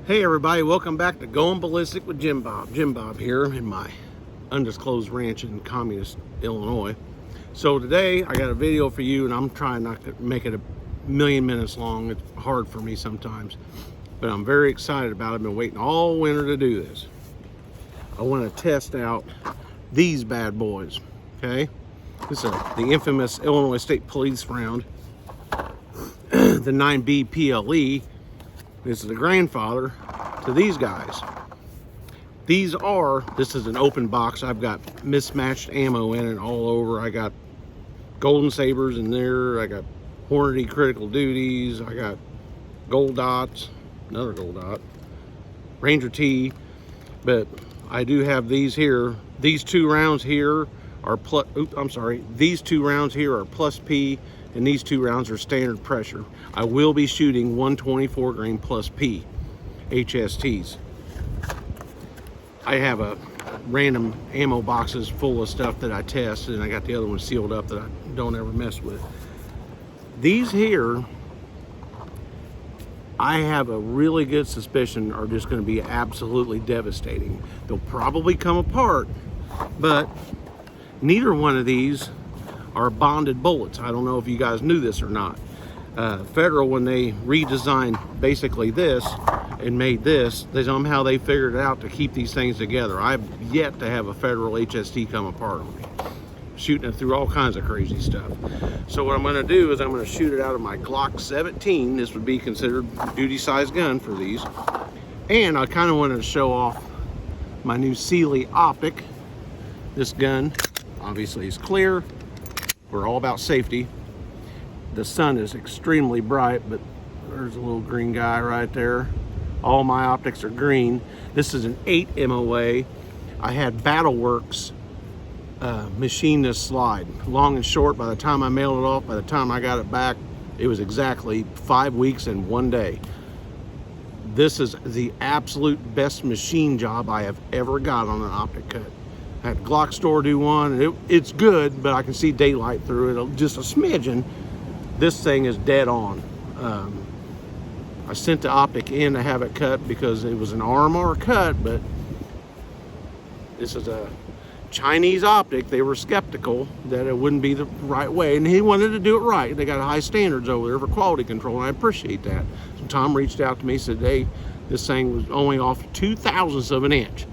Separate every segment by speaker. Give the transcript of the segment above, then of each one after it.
Speaker 1: Hey everybody, welcome back to Going Ballistic with Jim Bob. Jim Bob here in my undisclosed ranch in communist Illinois. So today I got a video for you, and I'm trying not to make it a million minutes long. It's hard for me sometimes, but I'm very excited about it. I've been waiting all winter to do this. I want to test out these bad boys, okay? This is the infamous Illinois State Police round, the 9B PLE. This is the grandfather to these guys. This is an open box. I've got mismatched ammo in it all over. I got Golden Sabers in there. I got Hornady Critical Duties. I got Gold Dots, another Gold Dot, Ranger T. But I do have these here. These two rounds here are these two rounds here are plus P, and these two rounds are standard pressure. I will be shooting 124 grain plus P HSTs. I have a random ammo boxes full of stuff that I test, and I got the other one sealed up that I don't ever mess with. These here, I have a really good suspicion are just going to be absolutely devastating. They'll probably come apart, but neither one of these are bonded bullets. I don't know if you guys knew this or not. Federal, when they redesigned basically this and made this, somehow they figured it out to keep these things together. I've yet to have a Federal HST come apart on me. Shooting it through all kinds of crazy stuff. So what I'm going to do is I'm going to shoot it out of my Glock 17. This would be considered duty size gun for these. And I kind of wanted to show off my new Sealy optic. This gun obviously is clear. We're all about safety. The sun is extremely bright, but there's a little green guy right there. All my optics are green. This is an 8 MOA. I had Battleworks machine this slide. Long and short, by the time I mailed it off, by the time I got it back, it was exactly 5 weeks and 1 day. This is the absolute best machine job I have ever got on an optic cut. I had Glock store do one, and it's good, but I can see daylight through it just a smidgen. This thing is dead on. I sent the optic in to have it cut because it was an RMR cut, but this is a Chinese optic. They were skeptical that it wouldn't be the right way, and he wanted to do it right. They got high standards over there for quality control, and I appreciate that. So Tom reached out to me, said, hey, this thing was only off 0.02 of an inch.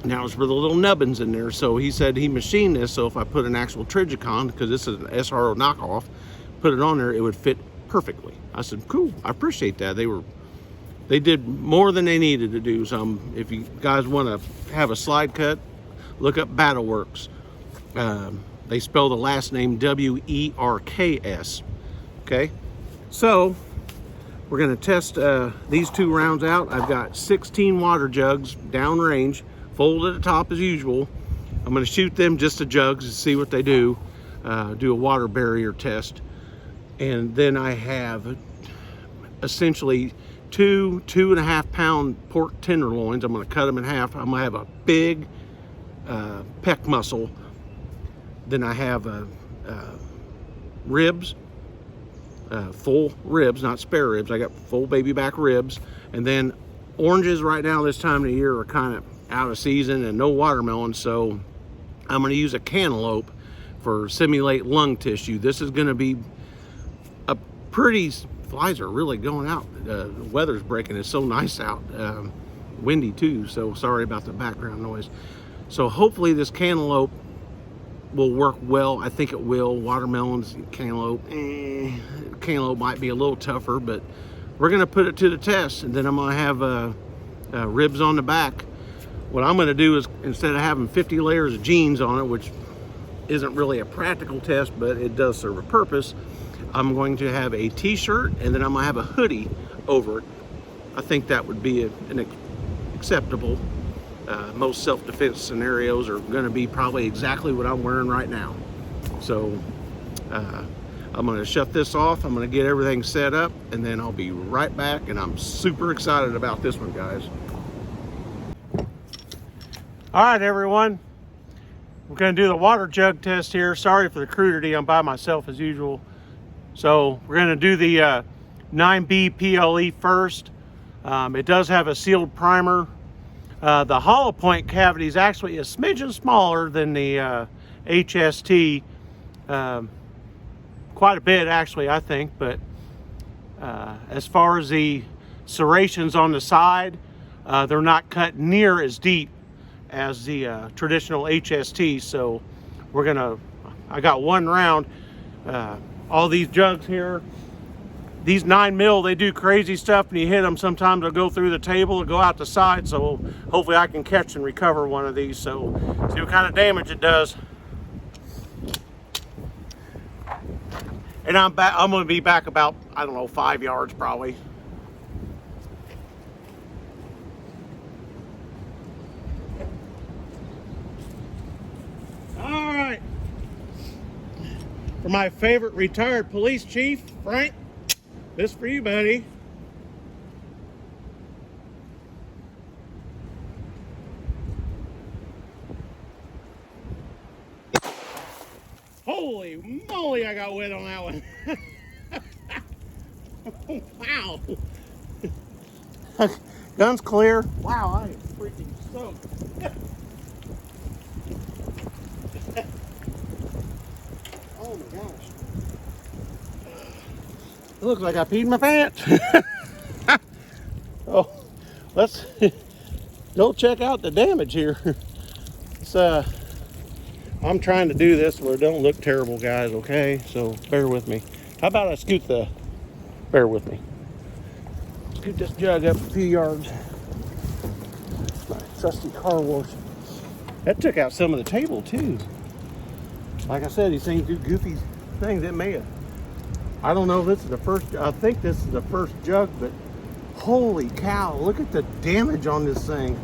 Speaker 1: Now it's for the little nubbins in there, so he said he machined this, so if I put an actual Trigicon, because this is an SRO knockoff, put it on there, it would fit perfectly. I said, cool, I appreciate that. They did more than they needed to do. So if you guys want to have a slide cut, look up Battleworks. They spell the last name W-E-R-K-S. Okay, so we're going to test these two rounds out. I've got 16 water jugs downrange, fold at the top as usual. I'm going to shoot them just to jugs and see what they do. Do a water barrier test. And then I have essentially 2.5 pound pork tenderloins. I'm going to cut them in half. I'm going to have a big pec muscle. Then I have ribs, full ribs, not spare ribs. I got full baby back ribs. And then oranges right now this time of the year are kind of out of season, and no watermelon, so I'm going to use a cantaloupe for simulate lung tissue. This is going to be a pretty, flies are really going out. The weather's breaking. It's so nice out. Windy too, so sorry about the background noise. So hopefully this cantaloupe will work well. I think it will. Watermelons, cantaloupe, cantaloupe might be a little tougher, but we're going to put it to the test, and then I'm going to have ribs on the back. What I'm going to do is, instead of having 50 layers of jeans on it, which isn't really a practical test, but it does serve a purpose, I'm going to have a t-shirt, and then I'm going to have a hoodie over it. I think that would be an acceptable. Most self-defense scenarios are going to be probably exactly what I'm wearing right now. So I'm going to shut this off. I'm going to get everything set up, and then I'll be right back, and I'm super excited about this one, guys. All right, everyone. We're going to do the water jug test here. Sorry for the crudity. I'm by myself as usual. So we're going to do the 9B PLE first. It does have a sealed primer. The hollow point cavity is actually a smidgen smaller than the HST, quite a bit actually, I think. But as far as the serrations on the side, they're not cut near as deep as the traditional HST. So I got one round. All these jugs here, these 9mm, they do crazy stuff when you hit them. Sometimes they'll go through the table and go out the side. So hopefully I can catch and recover one of these. So see what kind of damage it does. And I'm going to be back about, I don't know, 5 yards probably. All right. For my favorite retired police chief, Frank, this for you, buddy. Holy moly, I got wet on that one. Wow. Gun's clear. Wow, I am freaking soaked. Oh my gosh. It looks like I peed my pants. Oh, let's go check out the damage here. It's, I'm trying to do this where it don't look terrible, guys, okay? So bear with me. How about I scoot bear with me. Scoot this jug up a few yards. My trusty car wash. That took out some of the table too. Like I said, these things do goofy things. It may have. I don't know if this is the first, I think this is the first jug, but holy cow, look at the damage on this thing.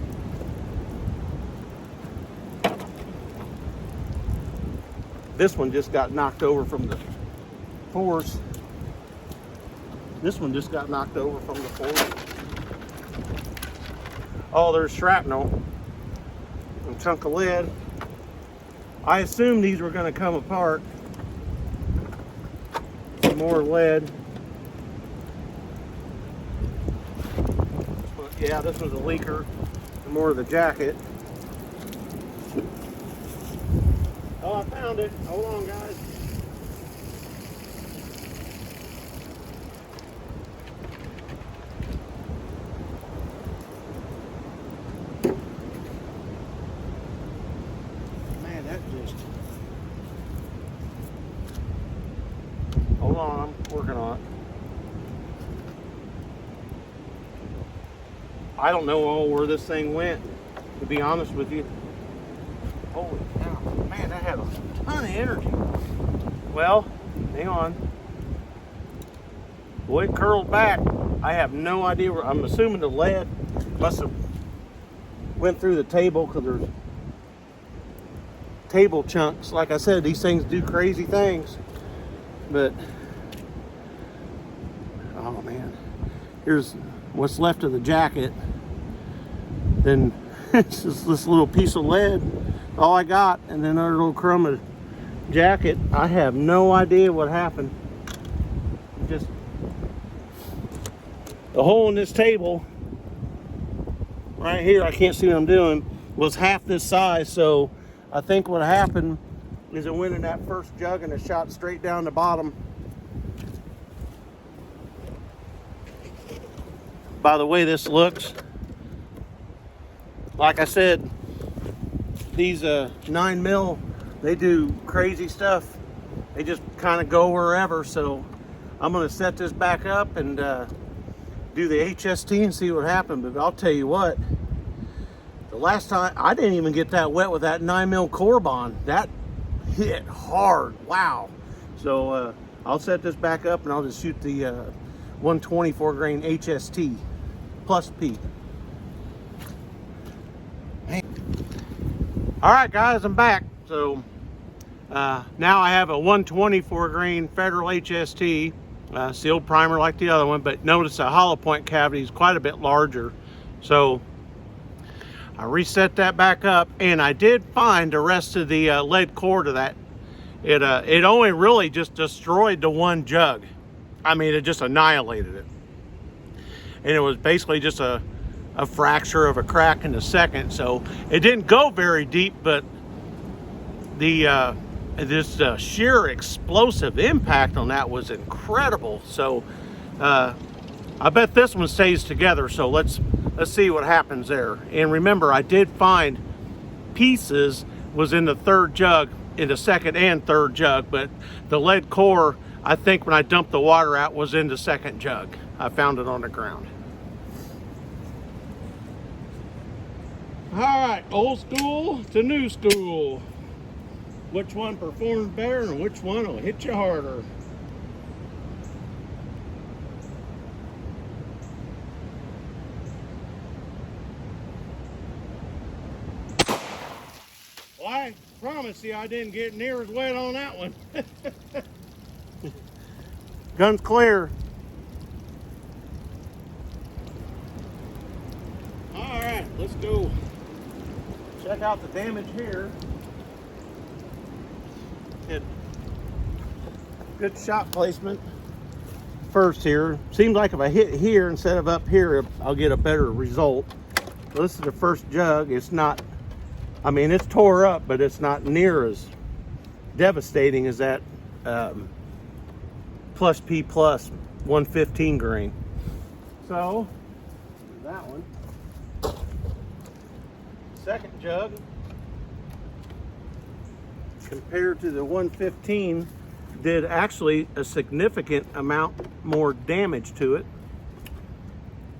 Speaker 1: This one just got knocked over from the force. This one just got knocked over from the force. Oh, there's shrapnel. A chunk of lead. I assumed these were going to come apart. Some more lead. Yeah, this was a leaker. Some more of the jacket. Oh, I found it. Hold on, guys. Man, that just... Hold on, I'm working on it. I don't know where this thing went, to be honest with you. Holy cow. Man, that had a ton of energy. Well, hang on. Boy, it curled back. I have no idea where. I'm assuming the lead must have went through the table because there's table chunks. Like I said, these things do crazy things. But, oh man. Here's what's left of the jacket. Then it's just this little piece of lead. All I got, and then another little crumb of jacket. I have no idea what happened. Just the hole in this table right here, I can't see what I'm doing, was half this size. So I think what happened is it went in that first jug and it shot straight down the bottom. By the way this looks, like I said, these 9mm, they do crazy stuff. They just kind of go wherever. So I'm going to set this back up and do the HST and see what happened. But I'll tell you what, the last time I didn't even get that wet with that 9mm core bond. That hit hard. Wow. So I'll set this back up and I'll just shoot the 124 grain HST plus P. All right, guys, I'm back. So now I have a 124 grain Federal HST, sealed primer like the other one, but notice the hollow point cavity is quite a bit larger. So I reset that back up, and I did find the rest of the lead core to that. It only really just destroyed the one jug. I mean, it just annihilated it. and it was basically just a fracture of a crack in the second. So it didn't go very deep, but the this sheer explosive impact on that was incredible. So I bet this one stays together. So let's see what happens there. And remember, I did find pieces was in the third jug, in the second and third jug, but the lead core, I think when I dumped the water out, was in the second jug. I found it on the ground. All right, old school to new school. Which one performs better and which one will hit you harder? Well, I promise you I didn't get near as wet on that one. Gun's clear. All right, let's go check out the damage here. Good shot placement first here. Seems like if I hit here instead of up here, I'll get a better result. This is the first jug. It's not, I mean, it's tore up, but it's not near as devastating as that plus P plus 115 grain. So that one. Second jug compared to the 115 did actually a significant amount more damage to it.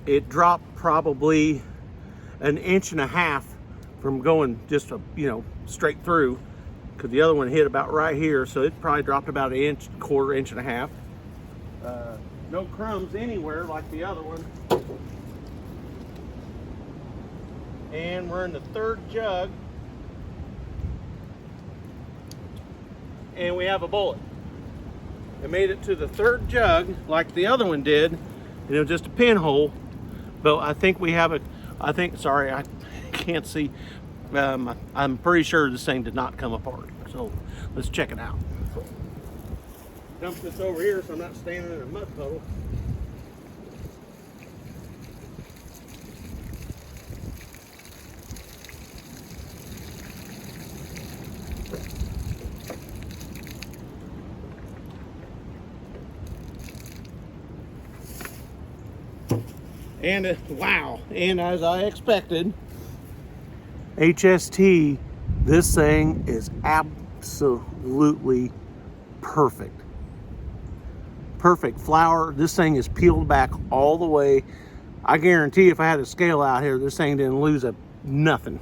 Speaker 1: It dropped probably 1.5 inches from going just straight through, because the other one hit about right here, so it probably dropped about 1 inch, 1/4 inch and a half. No crumbs anywhere like the other one. And we're in the third jug, and we have a bullet. It made it to the third jug like the other one did, and it was just a pinhole. But I think we have sorry, I can't see. I'm pretty sure this thing did not come apart. So let's check it out. Dump this over here so I'm not standing in a mud puddle. And wow, and as I expected, HST, this thing is absolutely perfect. Perfect flour. This thing is peeled back all the way. I guarantee if I had a scale out here, this thing didn't lose nothing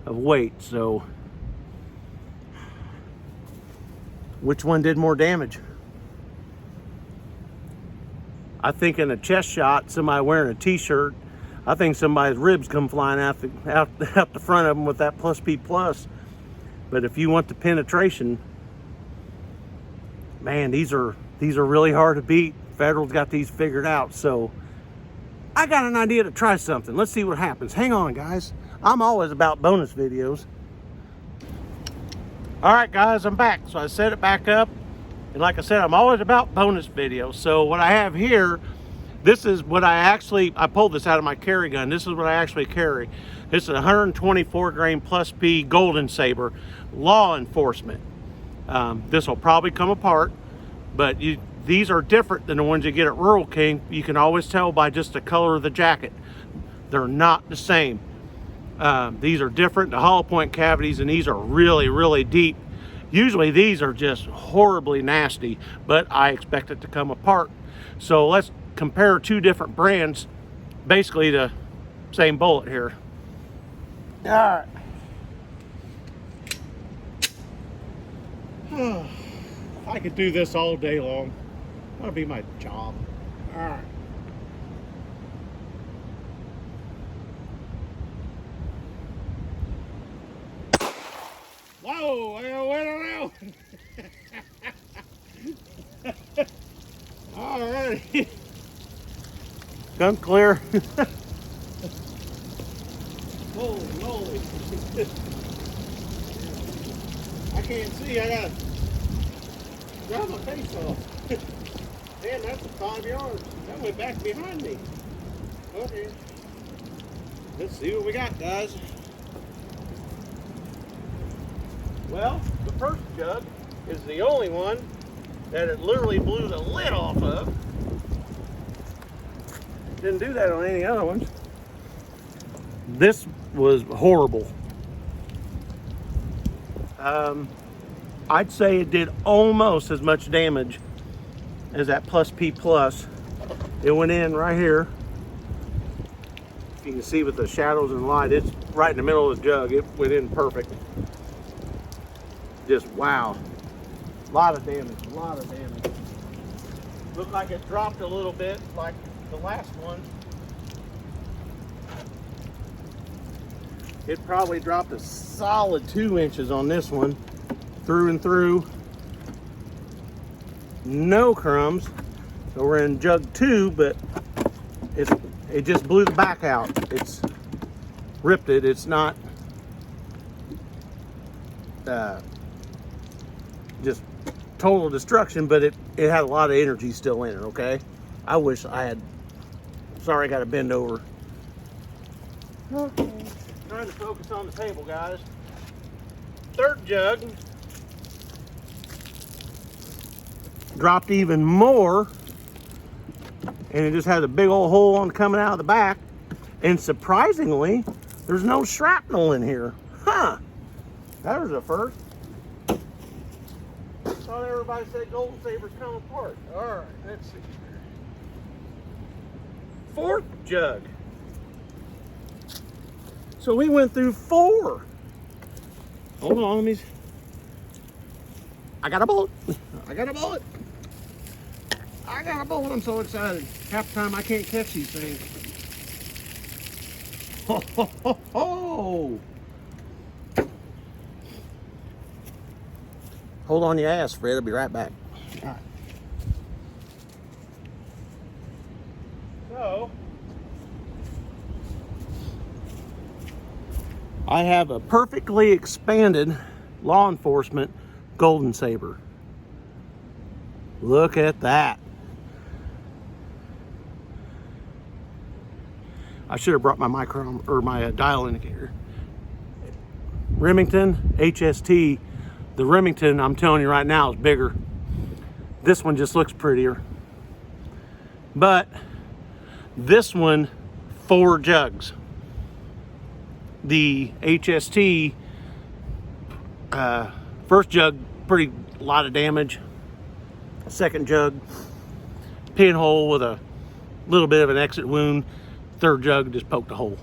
Speaker 1: of weight. So which one did more damage? I think in a chest shot, somebody wearing a t-shirt, I think somebody's ribs come flying out the front of them with that plus P plus. But if you want the penetration, man, these are really hard to beat. Federal's got these figured out. So I got an idea to try something. Let's see what happens. Hang on, guys. I'm always about bonus videos. All right, guys, I'm back. So I set it back up. And like I said, I'm always about bonus videos. So what I have here, this is what I pulled this out of my carry gun. This is what I actually carry. This is a 124 grain plus P Golden Saber law enforcement. This will probably come apart, but these are different than the ones you get at Rural King. You can always tell by just the color of the jacket. They're not the same. These are different, the hollow point cavities, and these are really, really deep. Usually these are just horribly nasty, but I expect it to come apart. So let's compare two different brands, basically the same bullet here. All right. I could do this all day long. That'll be my job. All right. Whoa, I don't know. All right. Gun clear. Holy moly. I can't see. I gotta grab my face off. Man, that's 5 yards. That went back behind me. Okay. Let's see what we got, guys. Well, the first jug is the only one that it literally blew the lid off of. Didn't do that on any other ones. This was horrible. I'd say it did almost as much damage as that +P+. It went in right here. You can see with the shadows and light, it's right in the middle of the jug. It went in perfect. Just wow. A lot of damage, a lot of damage. Looked like it dropped a little bit like the last one. It probably dropped a solid 2 inches on this one, through and through. No crumbs. So we're in jug 2, but it just blew the back out. It's ripped it. It's not just total destruction, but it had a lot of energy still in it, okay? I wish I had, sorry I got to bend over. Okay. Trying to focus on the table, guys. Third jug dropped even more, and it just has a big old hole coming out of the back, and surprisingly there's no shrapnel in here. Huh, that was a first. Thought everybody said Golden Sabers come apart. All right, let's see. Fourth jug. So we went through 4. Hold on, let me. I got a bullet. I got a bullet. I got a bullet. I'm so excited. Half the time I can't catch these things. Ho, ho, ho, ho. Hold on your ass, Fred. I'll be right back. All right. So, I have a perfectly expanded law enforcement Golden Saber. Look at that. I should have brought my micro or my dial indicator. Remington HST. The Remington, I'm telling you right now, is bigger. This one just looks prettier. But this one, 4 jugs. The HST, first jug, pretty lot of damage. Second jug, pinhole with a little bit of an exit wound. Third jug just poked a hole.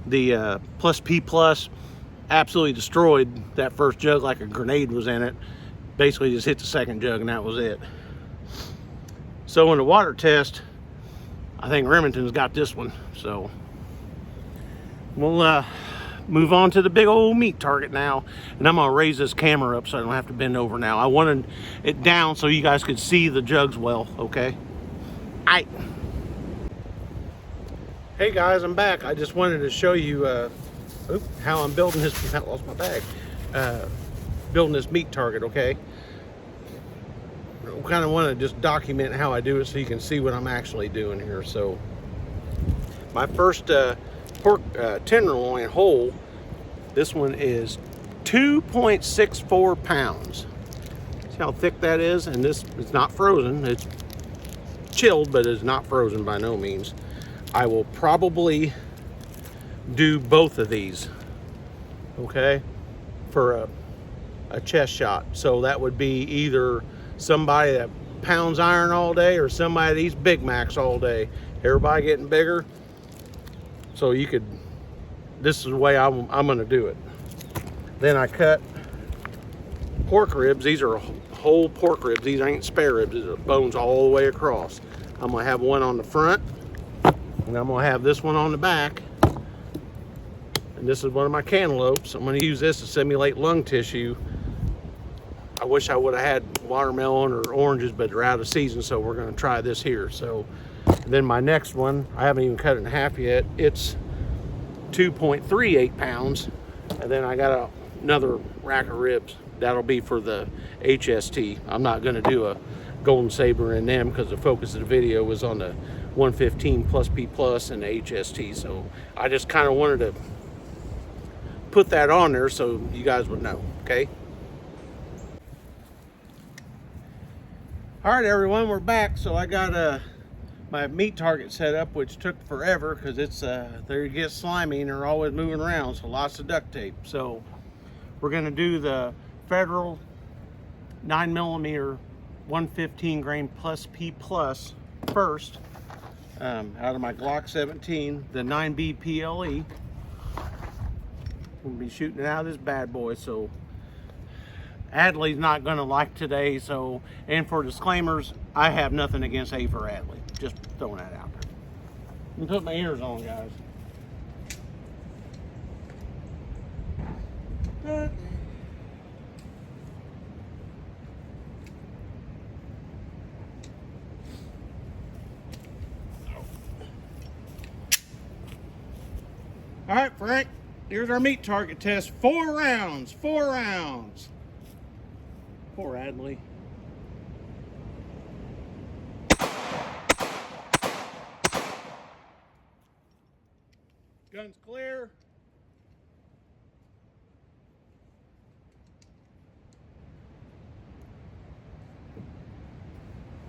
Speaker 1: The +P+ absolutely destroyed that first jug like a grenade was in it. Basically just hit the second jug and that was it. So in the water test, I think Remington's got this one. So we'll move on to the big old meat target now. And I'm gonna raise this camera up so I don't have to bend over now. I wanted it down so you guys could see the jugs well, okay? Aight. Hey guys, I'm back. I just wanted to show you how I'm building this. I lost my bag. Building this meat target, okay? I kind of want to just document how I do it so you can see what I'm actually doing here. So my first pork tenderloin whole, this one is 2.64 pounds. See how thick that is? And this is not frozen. It's chilled, but it's not frozen by no means. I will probably do both of these, okay, for a chest shot. So that would be either somebody that pounds iron all day or somebody that eats Big Macs all day. Everybody getting bigger. So you could, this is the way I'm gonna do it. Then I cut pork ribs. These are whole pork ribs. These ain't spare ribs. These are bones all the way across. I'm gonna have one on the front, and I'm gonna have this one on the back. And this is one of my cantaloupes. I'm gonna use this to simulate lung tissue. I wish I would have had watermelon or oranges, but they're out of season, so we're gonna try this here. So then my next one, I haven't even cut it in half yet. It's 2.38 pounds. And then I got another rack of ribs. That'll be for the HST. I'm not gonna do a Golden Saber in them because the focus of the video was on the 115+p plus and HST. So I just kind of wanted to put that on there so you guys would know. Okay. All right, everyone, we're back. So I got my meat target set up, which took forever because it's they get slimy and they're always moving around, so lots of duct tape. So we're going to do the Federal 9mm 115 grain +p plus first, out of my Glock 17, the 9B PLE. We'll be shooting it out of this bad boy. So Adley's not going to like today. So, and for disclaimers, I have nothing against A for Adley. Just throwing that out there. I'm putting my ears on, guys. All right, Frank, here's our meat target test. 4 rounds, 4 rounds. Poor Adley. Gun's clear.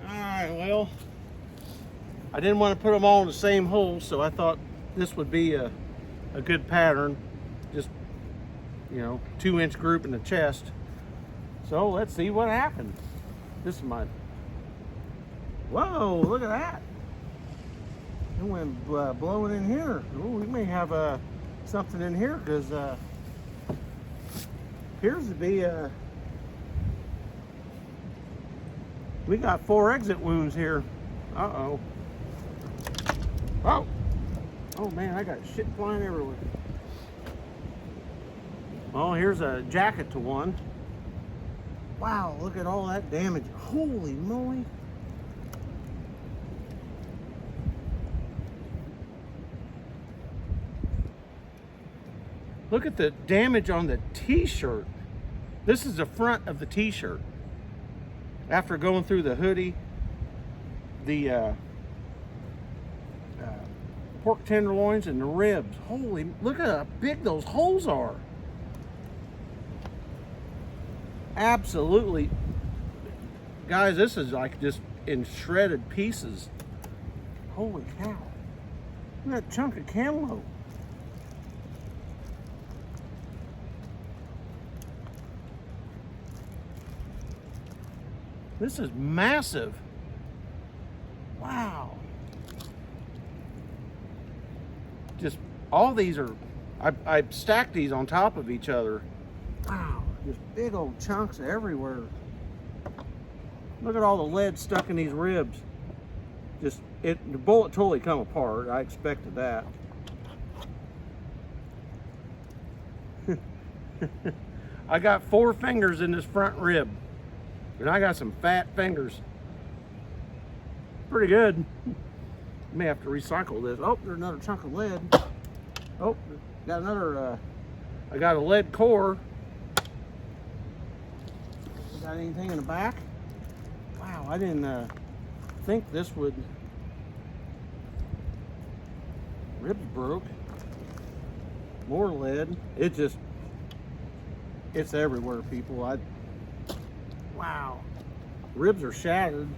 Speaker 1: All right, well, I didn't want to put them all in the same hole, so I thought this would be a good pattern. Just, you know, 2-inch group in the chest. So let's see what happens. This is my, whoa, look at that. It went blowing in here. Ooh, we may have something in here because appears to be we got 4 exit wounds here. Uh-oh. Oh. Oh man, I got shit flying everywhere. Oh, here's a jacket to one. Wow, look at all that damage. Holy moly. Look at the damage on the t-shirt. This is the front of the t-shirt. After going through the hoodie, the pork tenderloins and the ribs. Holy, look at how big those holes are. Absolutely. Guys, this is like just in shredded pieces. Holy cow. Look at that chunk of camo. This is massive. Wow. Just all these are, I stacked these on top of each other. Wow, just big old chunks everywhere. Look at all the lead stuck in these ribs. Just, the bullet totally come apart. I expected that. I got 4 fingers in this front rib. And I got some fat fingers. Pretty good. May have to recycle this. Oh, there's another chunk of lead. Oh, got another, I got a lead core. Got anything in the back? Wow, I didn't think this would. Ribs broke. More lead. It just, it's everywhere, people. Wow. Ribs are shattered.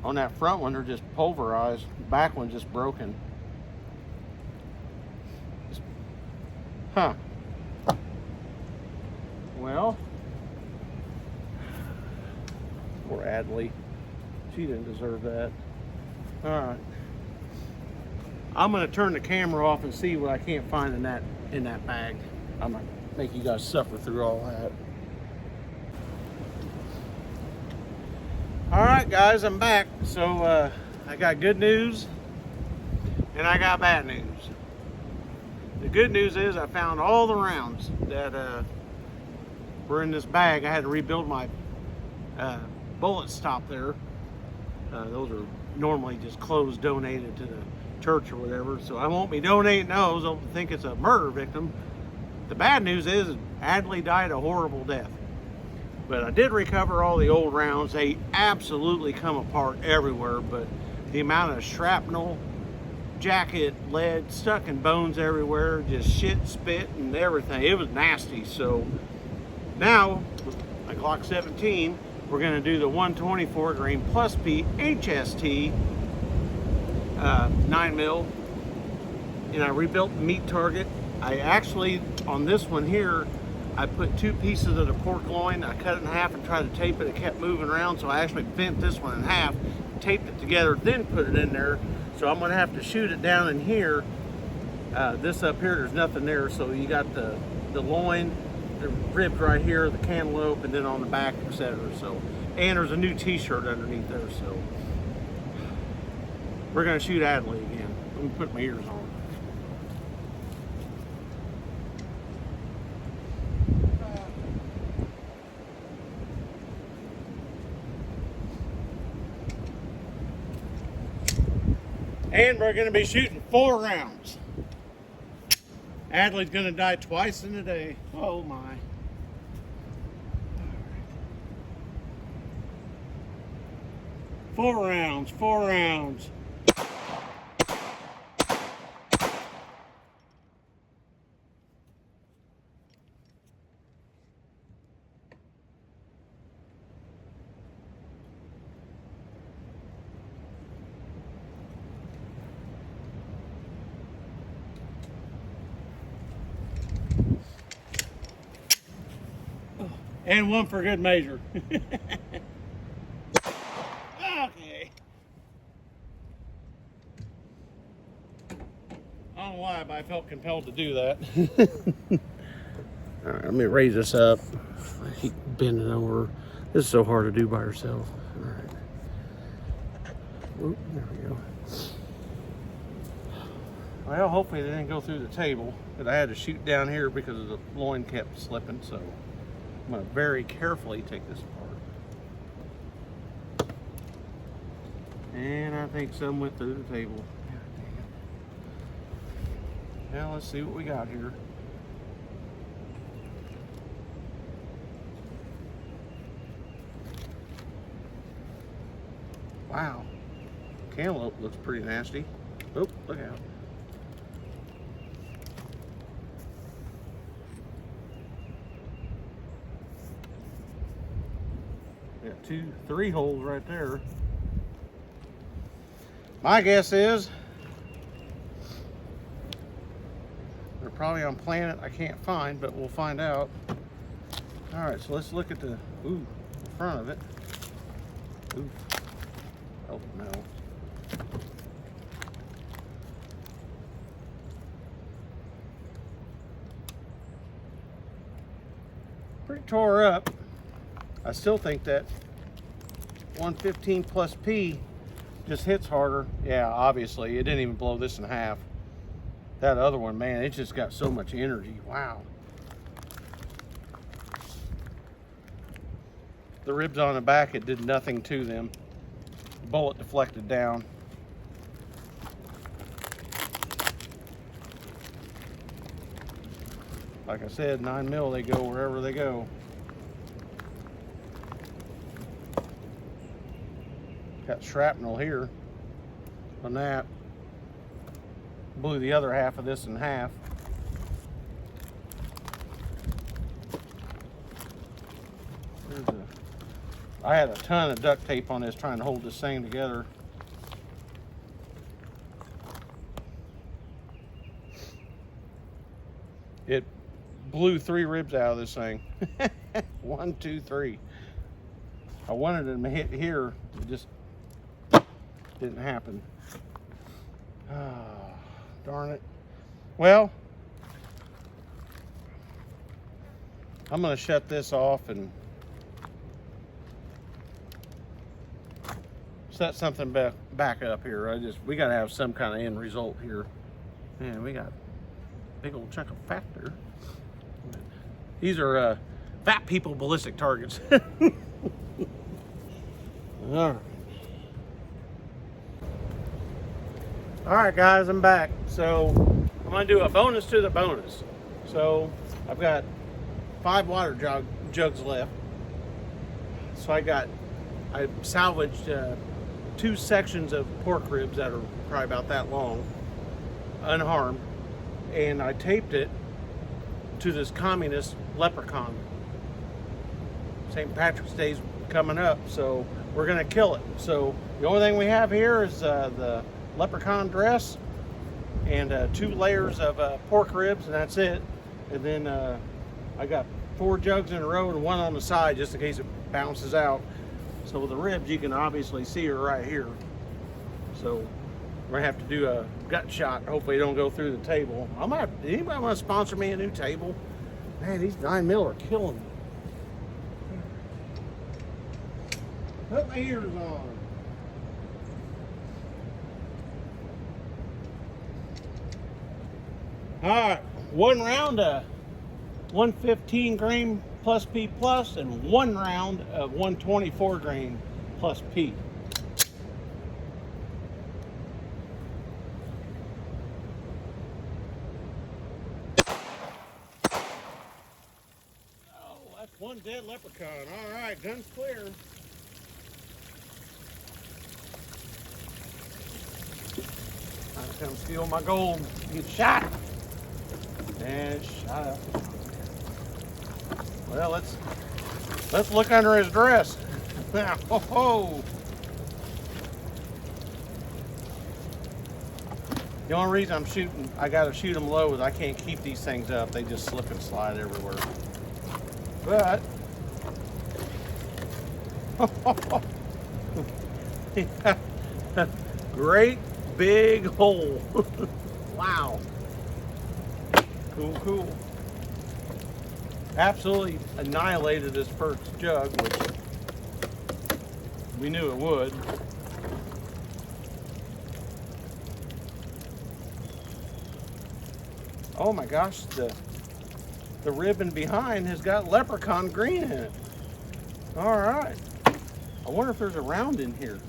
Speaker 1: On that front one, they're just pulverized. The back one's just broken. Huh. Well, poor Adley. She didn't deserve that. All right. I'm gonna turn the camera off and see what I can't find in that bag. I'm gonna make you guys suffer through all that. All right, guys, I'm back. So I got good news and I got bad news. The good news is I found all the rounds that were in this bag. I had to rebuild my bullet stop there. Those are normally just clothes donated to the church or whatever, so I won't be donating those. I'll think it's a murder victim. The bad news is Adley died a horrible death. But I did recover all the old rounds. They absolutely come apart everywhere, but the amount of shrapnel, jacket, lead, stuck in bones everywhere, just shit, spit, and everything. It was nasty. So now, like Glock 17, we're going to do the 124+p HST 9mm, and I rebuilt the meat target. I actually, on this one here, I put 2 pieces of the pork loin. I cut it in half and tried to tape it. It kept moving around, so I actually bent this one in half, taped it together, then put it in there. So I'm going to have to shoot it down in here. This up here, there's nothing there, so you got the loin, the ribs right here, the cantaloupe, and then on the back, etc. So, and there's a new t-shirt underneath there, so we're going to shoot Adley again. Let me put my ears on. And we're going to be shooting 4 rounds. Adley's going to die twice in a day. Oh my. 4 rounds, 4 rounds. And 1 for good measure. Okay. I don't know why, but I felt compelled to do that. All right, let me raise this up. I keep bending over. This is so hard to do by yourself. All right. Oop, there we go. Well, hopefully they didn't go through the table, but I had to shoot down here because the loin kept slipping, so I'm going to very carefully take this apart. And I think some went through the table. God dang it. Now let's see what we got here. Wow. Cantaloupe looks pretty nasty. Oh, look out. Got 2, 3 holes right there. My guess is they're probably on planet I can't find, but we'll find out. All right, so let's look at the front of it. Ooh. Oh no. Pretty tore up. I still think that 115+p just hits harder. Yeah, obviously, it didn't even blow this in half. That other one, man, it just got so much energy. Wow. The ribs on the back, it did nothing to them. Bullet deflected down. Like I said, 9mm, they go wherever they go. Got shrapnel here on that. Blew the other half of this in half. I had a ton of duct tape on this trying to hold this thing together. It blew 3 ribs out of this thing. 1, 2, 3. I wanted them to hit here, it just didn't happen. Oh, darn it. Well, I'm going to shut this off and set something back up here. We got to have some kind of end result here. Man, we got a big old chunk of fat there. These are fat people ballistic targets. All right, guys, I'm back. So I'm gonna do a bonus to the bonus. So I've got 5 water jugs left. So I salvaged two sections of pork ribs that are probably about that long, unharmed, and I taped it to this communist leprechaun. St. Patrick's Day's coming up, so we're gonna kill it. So the only thing we have here is the leprechaun dress and 2 layers of pork ribs, and that's it. And then I got 4 jugs in a row and 1 on the side just in case it bounces out. So with the ribs, you can obviously see her right here. So we're gonna have to do a gut shot. Hopefully it don't go through the table. Anybody want to sponsor me a new table? Man, these 9mm are killing me. Put my ears on. All right, 1 round of 115 grain plus P plus and 1 round of 124 grain plus P. Oh, that's 1 dead leprechaun. All right, gun's clear. Trying to come steal my gold. Get shot. And shot up. Well, let's look under his dress. Oh. The only reason I gotta shoot them low is I can't keep these things up. They just slip and slide everywhere. But great big hole. Wow. Cool. Absolutely annihilated this first jug, which we knew it would. Oh my gosh, the ribbon behind has got leprechaun green in it. All right. I wonder if there's a round in here.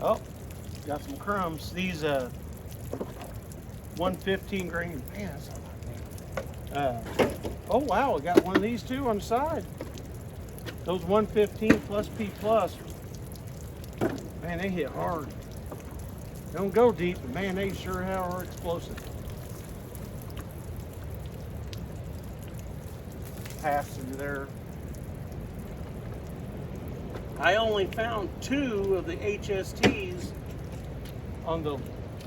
Speaker 1: Oh, got some crumbs. These 115 grain. Man, that's a lot. Oh wow, we got one of these too on the side. Those 115 plus P plus. Man, they hit hard. Don't go deep, but man, they sure hell are explosive. Pass through there. I only found 2 of the HSTs on the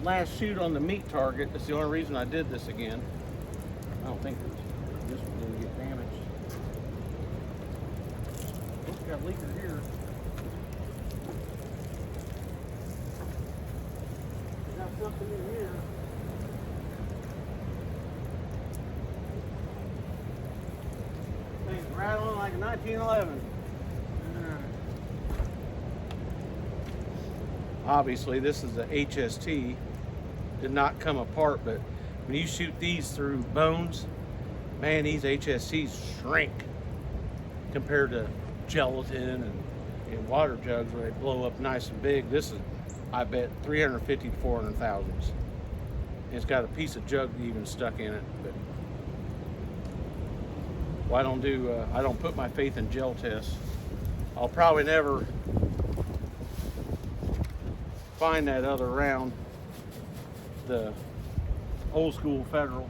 Speaker 1: last shoot on the meat target. That's the only reason I did this again. I don't think this one didn't get damaged. Oh, got a leaker here. Got something in here. Thing's rattling like a 1911. Obviously, this is a HST. Did not come apart, but when you shoot these through bones, man, these HSTs shrink compared to gelatin and water jugs where they blow up nice and big. This is, I bet, 350 to 400 thousandths. It's got a piece of jug even stuck in it. But well, I don't put my faith in gel tests. I'll probably never find that other round, the old school Federal.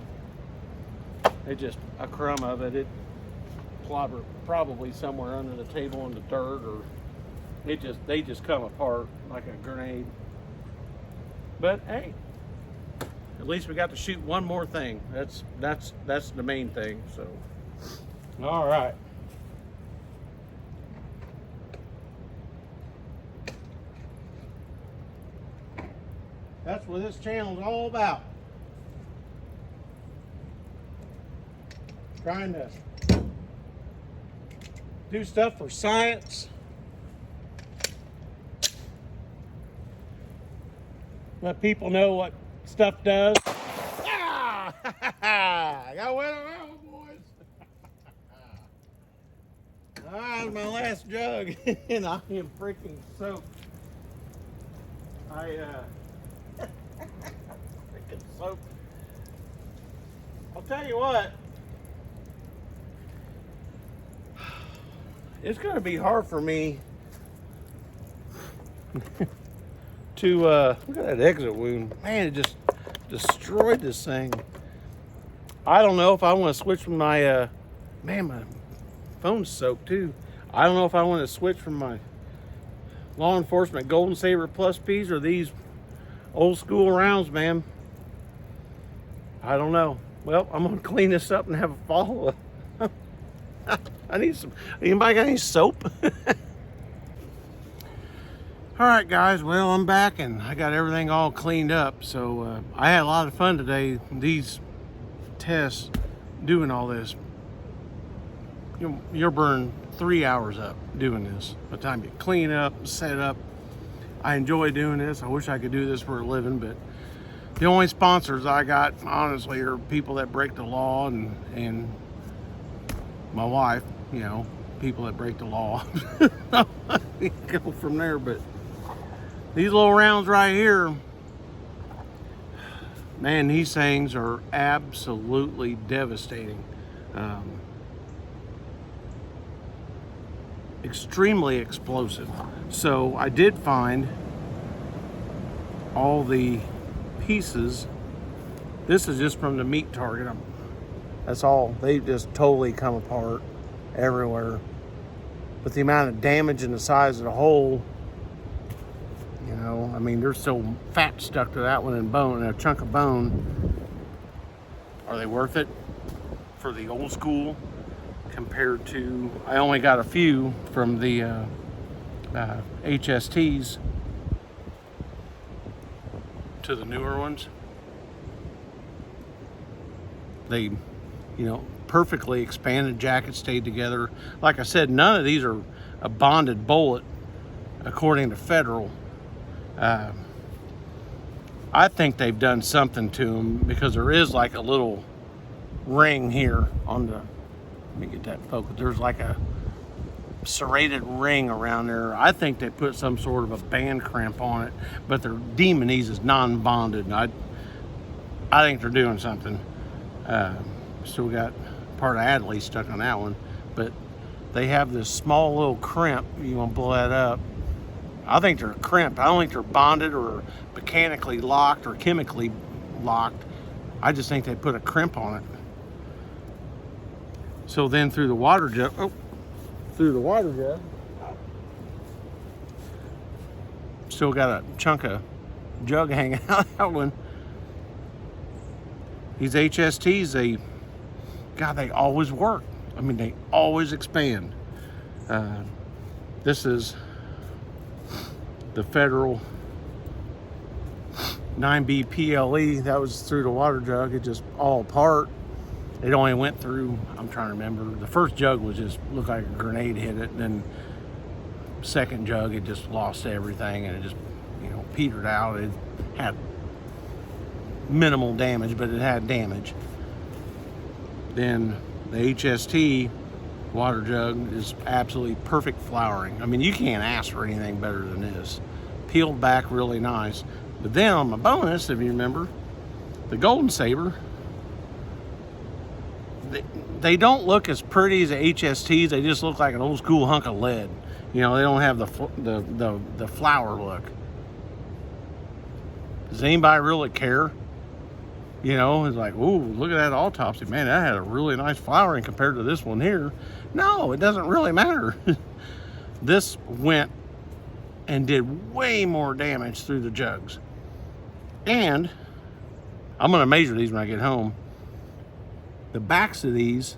Speaker 1: It just a crumb of it. It clobbered probably somewhere under the table in the dirt, or they just come apart like a grenade. But hey, at least we got to shoot one more thing. That's the main thing. So, all right. That's what this channel is all about. Trying to do stuff for science. Let people know what stuff does. Ah! I got one of those, boys. That was my last jug, and I am freaking soaked. Freaking soaked. I'll tell you what. It's going to be hard for me to look at that exit wound. Man, it just destroyed this thing. I don't know if I want to switch from my man, my phone's soaked too. I don't know if I want to switch from my law enforcement Golden Saber Plus Ps or these old school rounds, man. I don't know. Well, I'm gonna clean this up and have a follow-up. I need some. Anybody got any soap? All right, guys. Well, I'm back and I got everything all cleaned up. So I had a lot of fun today. These tests, doing all this. You'll burn 3 hours up doing this. By the time you clean up, set up. I enjoy doing this. I wish I could do this for a living, but the only sponsors I got, honestly, are people that break the law and my wife, you know, people that break the law. Go from there, but these little rounds right here, man, these things are absolutely devastating. Extremely explosive. So I did find all the pieces. This is just from the meat target. That's all. They just totally come apart everywhere. But the amount of damage and the size of the hole, you know, I mean, there's still fat stuck to that one and bone, and a chunk of bone. Are they worth it for the old school compared to, I only got a few from the HSTs to the newer ones. They, you know, perfectly expanded jacket, stayed together. Like I said, none of these are a bonded bullet according to federal. I think they've done something to them because there is like a little ring here on the, let me get that focus. There's like a serrated ring around there. I think they put some sort of a band crimp on it, but their Demonese is non-bonded. And I think they're doing something. Still got part of Adley stuck on that one, but they have this small little crimp. You want to blow that up? I think they're crimped. I don't think they're bonded or mechanically locked or chemically locked. I just think they put a crimp on it. So then through the water jug, still got a chunk of jug hanging out of that one. These HSTs, they always work. I mean, they always expand. This is the federal 9B PLE. That was through the water jug. It just all apart. It only went through, I'm trying to remember, the first jug was just, looked like a grenade hit it. And then second jug, it just lost everything and it just, you know, petered out. It had minimal damage, but it had damage. Then the HST water jug is absolutely perfect flowering. I mean, you can't ask for anything better than this. Peeled back really nice. But then on my bonus, if you remember, the Golden Saber, they don't look as pretty as the HSTs. They just look like an old school hunk of lead. You know, they don't have the flower look. Does anybody really care? You know, it's like, ooh, look at that autopsy. Man, that had a really nice flowering compared to this one here. No, it doesn't really matter. This went and did way more damage through the jugs. And I'm going to measure these when I get home. The backs of these,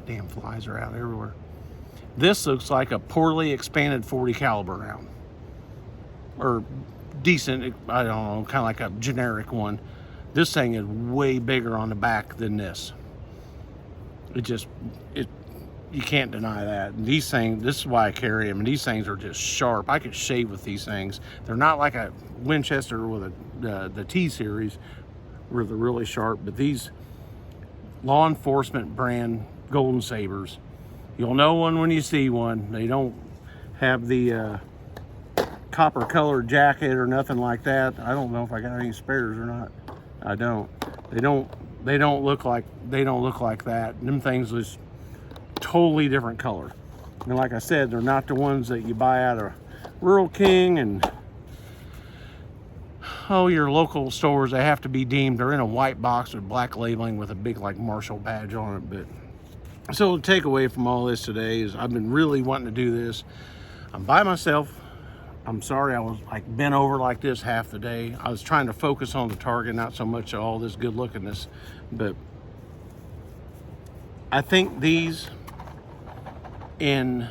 Speaker 1: damn flies are out everywhere. This looks like a poorly expanded 40 caliber round. Or decent, I don't know, kind of like a generic one. This thing is way bigger on the back than this. You can't deny that. And these things, this is why I carry them, and these things are just sharp. I could shave with these things. They're not like a Winchester with the T-series where they're really sharp, but these law enforcement brand Golden Sabers, you'll know one when you see one. They don't have the copper colored jacket or nothing like that. I don't know if I got any spares or not. I don't. They don't look like that. Them things is totally different color. And like I said, they're not the ones that you buy out of Rural King and your local stores. They have to be deemed, they're in a white box with black labeling with a big like Marshall badge on it. But so the takeaway from all this today is I've been really wanting to do this. I'm by myself. I'm sorry I was like bent over like this half the day. I was trying to focus on the target, not so much all this good lookingness. But I think these in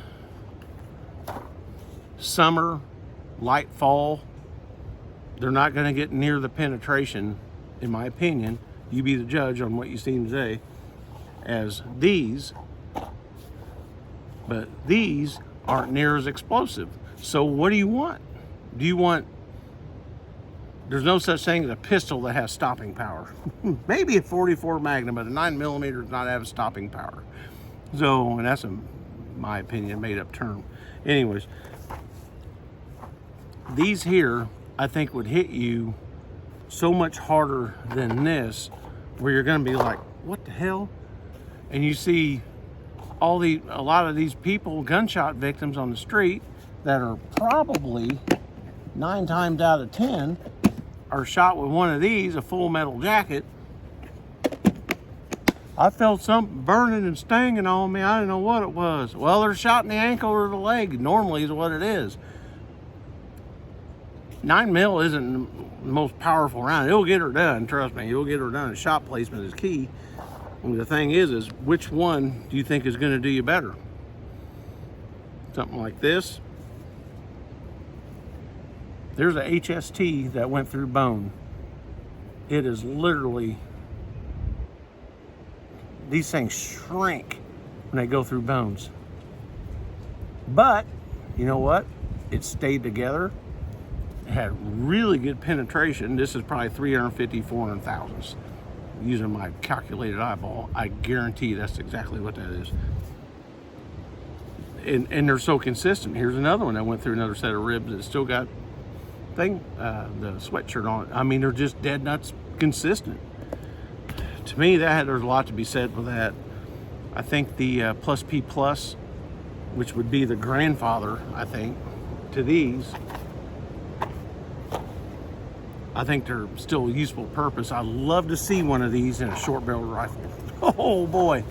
Speaker 1: summer, light fall, they're not going to get near the penetration, in my opinion. You be the judge on what you seen today, as these. But these aren't near as explosive. So what do you want? Do you want, there's no such thing as a pistol that has stopping power. Maybe a 44 Magnum, but a 9mm does not have stopping power. So, and that's my opinion, made up term. Anyways, these here, I think would hit you so much harder than this, where you're gonna be like, what the hell? And you see a lot of these people, gunshot victims on the street, that are probably 9 times out of 10 are shot with one of these, a full metal jacket. I felt something burning and stinging on me. I didn't know what it was. Well, they're shot in the ankle or the leg, normally is what it is. 9mm isn't the most powerful round. It'll get her done, trust me. It'll get her done. Shot placement is key. And the thing is which one do you think is gonna do you better? Something like this. There's a HST that went through bone. It is literally, these things shrink when they go through bones. But, you know what? It stayed together. It had really good penetration. This is probably 350, 400 thousandths. Using my calculated eyeball, I guarantee that's exactly what that is. And they're so consistent. Here's another one that went through another set of ribs. It's still got the sweatshirt on it. I mean, they're just dead nuts consistent. To me, there's a lot to be said for that. I think the plus P plus, which would be the grandfather, I think, to these, I think they're still a useful purpose. I'd love to see one of these in a short barrel rifle. Oh boy,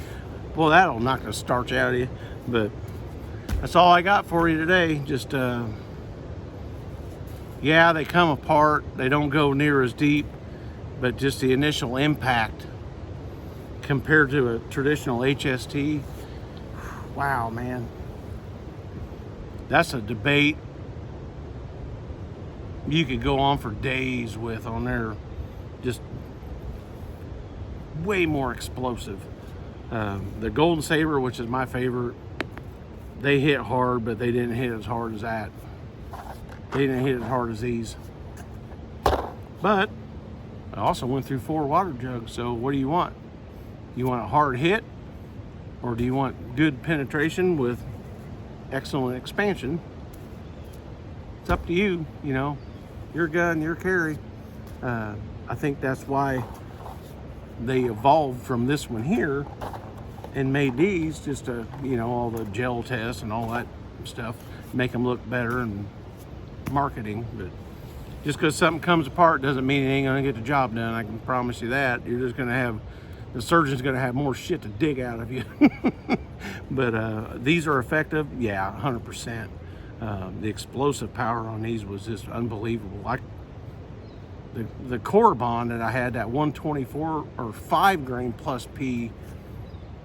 Speaker 1: well, that'll knock the starch out of you. But that's all I got for you today. Just yeah, they come apart. They don't go near as deep, but just the initial impact compared to a traditional HST, wow, man. That's a debate you could go on for days with on there. Just way more explosive. The Golden Saber, which is my favorite, they hit hard, but they didn't hit as hard as that. They didn't hit as hard as these. But I also went through 4 water jugs, so what do you want? You want a hard hit, or do you want good penetration with excellent expansion? It's up to you, you know. Your gun, your carry. I think that's why they evolved from this one here and made these, just to, you know, all the gel tests and all that stuff, make them look better and marketing. But just because something comes apart doesn't mean it ain't gonna get the job done. I can promise you that. You're just gonna have, the surgeon's gonna have more shit to dig out of you. But these are effective, yeah, 100%. The explosive power on these was just unbelievable. The core bond that I had, that 124 or 5 grain plus P,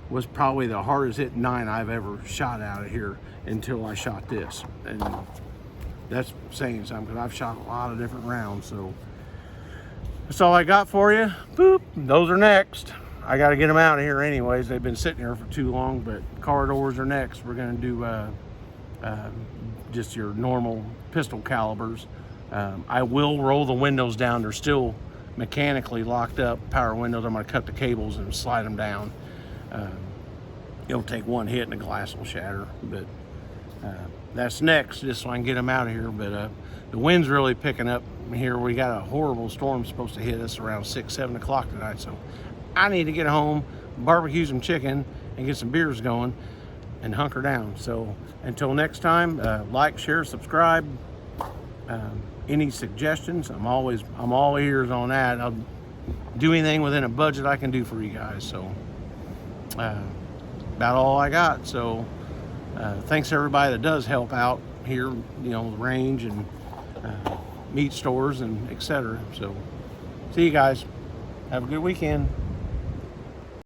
Speaker 1: was probably the hardest hit 9 I've ever shot out of here until I shot this. And that's saying something, because I've shot a lot of different rounds. So that's all I got for you. Boop, those are next. I got to get them out of here anyways. They've been sitting here for too long, but corridors are next. We're going to do just your normal pistol calibers. I will roll the windows down. They're still mechanically locked up, power windows. I'm going to cut the cables and slide them down. It'll take one hit and the glass will shatter, but that's next, just so I can get them out of here. But the wind's really picking up here. We got a horrible storm supposed to hit us around 6, 7 o'clock tonight, so I need to get home, barbecue some chicken, and get some beers going. and hunker down. So until next time, like, share, subscribe. Any suggestions, I'm all ears on that. I'll do anything within a budget I can do for you guys. So about all I got. So thanks to everybody that does help out here, you know, the range and meat stores and etc. So see you guys. Have a good weekend.